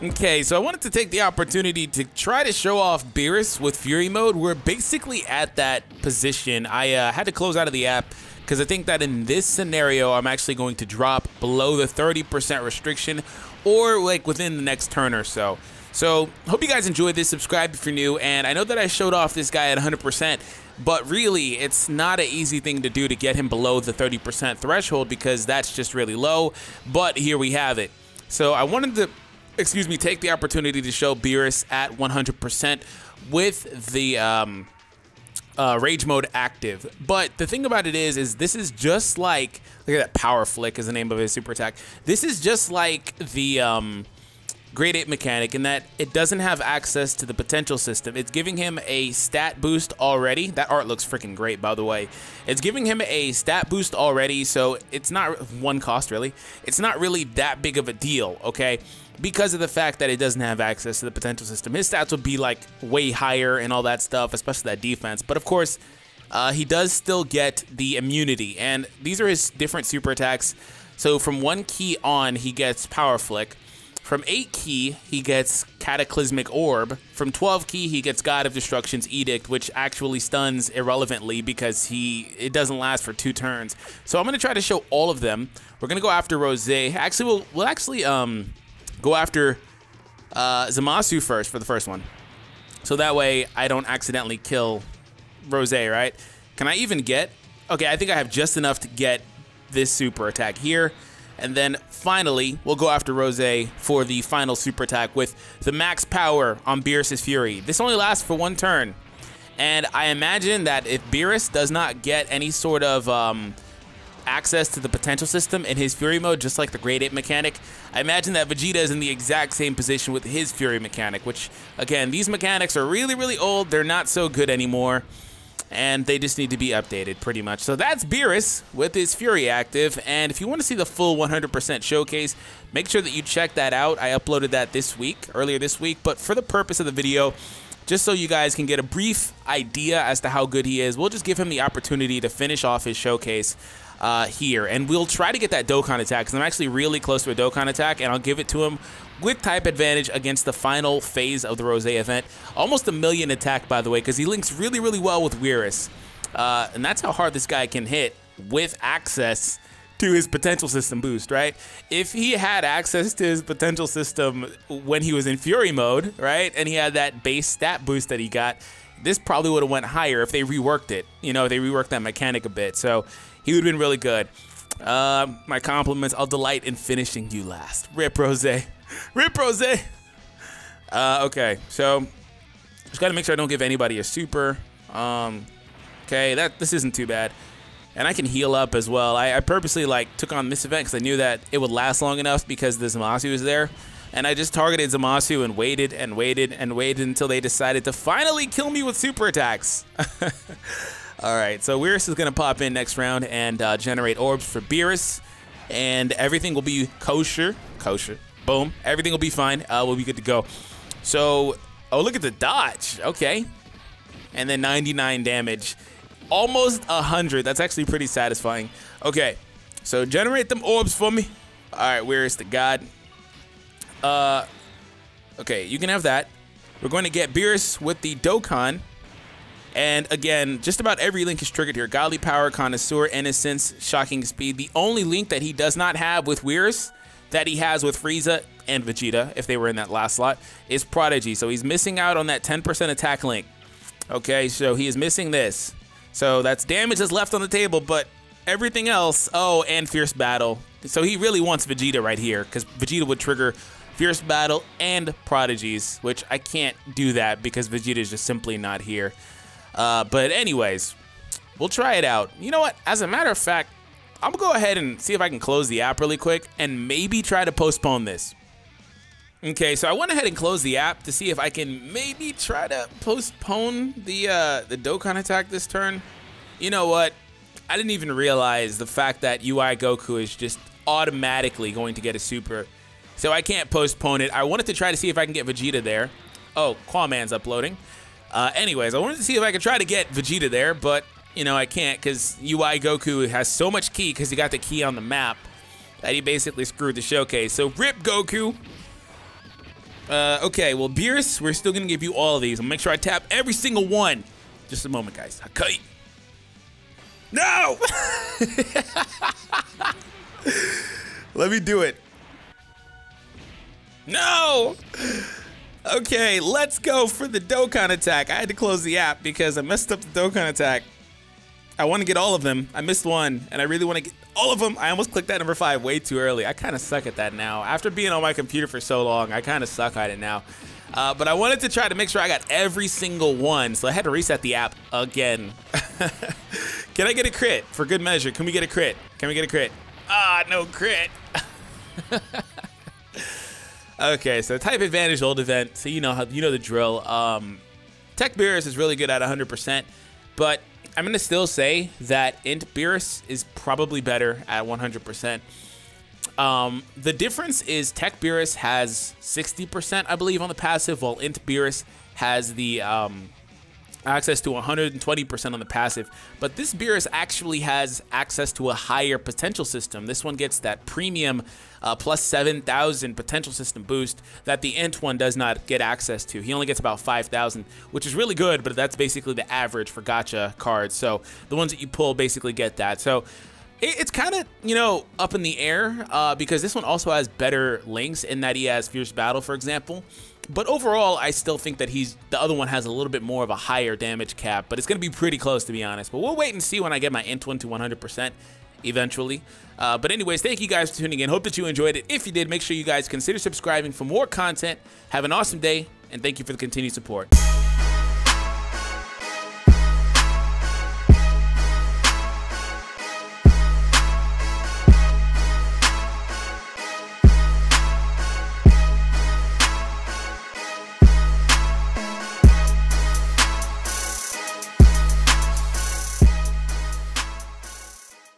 Okay, so I wanted to take the opportunity to try to show off Beerus with Fury mode. We're basically at that position. I had to close out of the app because I think that in this scenario, I'm actually going to drop below the 30% restriction or like within the next turn or so. So hope you guys enjoyed this. Subscribe if you're new. And I know that I showed off this guy at 100%, but really it's not an easy thing to do to get him below the 30% threshold because that's just really low. But here we have it. So I wanted to, take the opportunity to show Beerus at 100% with the rage mode active. But the thing about it is this is just like, look at that, power flick is the name of his super attack. This is just like the grade 8 mechanic in that it doesn't have access to the potential system. It's giving him a stat boost already. That art looks freaking great, by the way. It's giving him a stat boost already, so it's not one cost really. It's not really that big of a deal, okay? Because of the fact that it doesn't have access to the potential system. His stats would be like way higher and all that stuff, especially that defense. But of course, he does still get the immunity, and these are his different super attacks. So from 1 key on, he gets Power Flick. From 8 key, he gets Cataclysmic Orb. From 12 key, he gets God of Destruction's Edict, which actually stuns irrelevantly because it doesn't last for 2 turns. So I'm going to try to show all of them. We're going to go after Rose. Actually, we'll actually go after Zamasu first for the first one. So that way, I don't accidentally kill Rose, right? Can I even get... Okay, I think I have just enough to get this super attack here. And then finally, we'll go after Rose for the final super attack with the max power on Beerus' Fury. This only lasts for 1 turn. And I imagine that if Beerus does not get any sort of access to the potential system in his Fury mode, just like the grade 8 mechanic, I imagine that Vegeta is in the exact same position with his Fury mechanic, which, again, these mechanics are really, really old. They're not so good anymore. And they just need to be updated, pretty much. So that's Beerus with his Fury active. And if you want to see the full 100% showcase, make sure that you check that out. I uploaded that earlier this week. But for the purpose of the video, just so you guys can get a brief idea as to how good he is, we'll just give him the opportunity to finish off his showcase here. And we'll try to get that Dokkan attack, because I'm actually really close to a Dokkan attack, and I'll give it to him with type advantage against the final phase of the Rose event. Almost 1,000,000 attack, by the way, because he links really, really well with Beerus. And that's how hard this guy can hit with access to his potential system boost, right? If he had access to his potential system when he was in Fury mode, right, and he had that base stat boost that he got, this probably would have went higher if they reworked it. You know, they reworked that mechanic a bit. So he would have been really good. My compliments. I'll delight in finishing you last. Rip Rose. Rip Rose. Okay, so just gotta make sure I don't give anybody a super. Okay, this isn't too bad. And I can heal up as well. I purposely took on this event because I knew that it would last long enough because the Zamasu was there. And I just targeted Zamasu and waited and waited and waited until they decided to finally kill me with super attacks. Alright, so Beerus is going to pop in next round and generate orbs for Beerus. And everything will be kosher. Kosher. Boom. Everything will be fine. We'll be good to go. So, oh, look at the dodge. Okay. And then 99 damage. Almost 100. That's actually pretty satisfying. Okay. So, generate them orbs for me. Alright, where is the god? Okay, you can have that. We're going to get Beerus with the Dokkan. And again, just about every link is triggered here. Godly Power, Connoisseur, Innocence, Shocking Speed. The only link that he does not have with Beerus, that he has with Frieza and Vegeta, if they were in that last slot, is Prodigy. So he's missing out on that 10% attack link. Okay, so he is missing this. So that's damage that's left on the table, but everything else, oh, and Fierce Battle. So he really wants Vegeta right here, because Vegeta would trigger Fierce Battle and Prodigies, which I can't do that because Vegeta is just simply not here. But anyways, we'll try it out. You know what? As a matter of fact, I'm gonna go ahead and see if I can close the app really quick and maybe try to postpone this. Okay, so I went ahead and closed the app to see if I can maybe try to postpone the Dokkan attack this turn. You know what? I didn't even realize the fact that UI Goku is just automatically going to get a super. So I can't postpone it. I wanted to try to see if I can get Vegeta there. Oh, Quaman's uploading. Anyways, I wanted to see if I could try to get Vegeta there, but, you know, I can't because UI Goku has so much ki because he got the key on the map that he basically screwed the showcase. So, rip Goku. Okay, well, Beerus, we're still going to give you all of these. I'm going to make sure I tap every single one. Just a moment, guys. Okay. No! Let me do it. No! Okay, let's go for the Dokkan attack. I had to close the app because I messed up the Dokkan attack. I want to get all of them. I missed one, and I really want to get all of them. I almost clicked that number 5 way too early. I kind of suck at that now. After being on my computer for so long, I kind of suck at it now. But I wanted to try to make sure I got every single one, so I had to reset the app again. Can I get a crit? For good measure, can we get a crit? Can we get a crit? Ah, no crit. Okay, so type advantage, old event. So you know the drill. TEQ Beerus is really good at 100%, but I'm gonna still say that Int Beerus is probably better at 100%. The difference is TEQ Beerus has 60%, I believe, on the passive, while Int Beerus has the access to 120% on the passive. But this Beerus actually has access to a higher potential system. This one gets that premium plus 7,000 potential system boost that the Int one does not get access to. He only gets about 5,000, which is really good, but that's basically the average for gacha cards. So the ones that you pull basically get that. So it's kind of, you know, up in the air because this one also has better links in that he has Fierce Battle, for example. But overall, I still think that the other one has a little bit more of a higher damage cap, but it's going to be pretty close, to be honest. But we'll wait and see when I get my Int one to 100% eventually. But anyways, thank you guys for tuning in. Hope that you enjoyed it. If you did, make sure you guys consider subscribing for more content. Have an awesome day, and thank you for the continued support.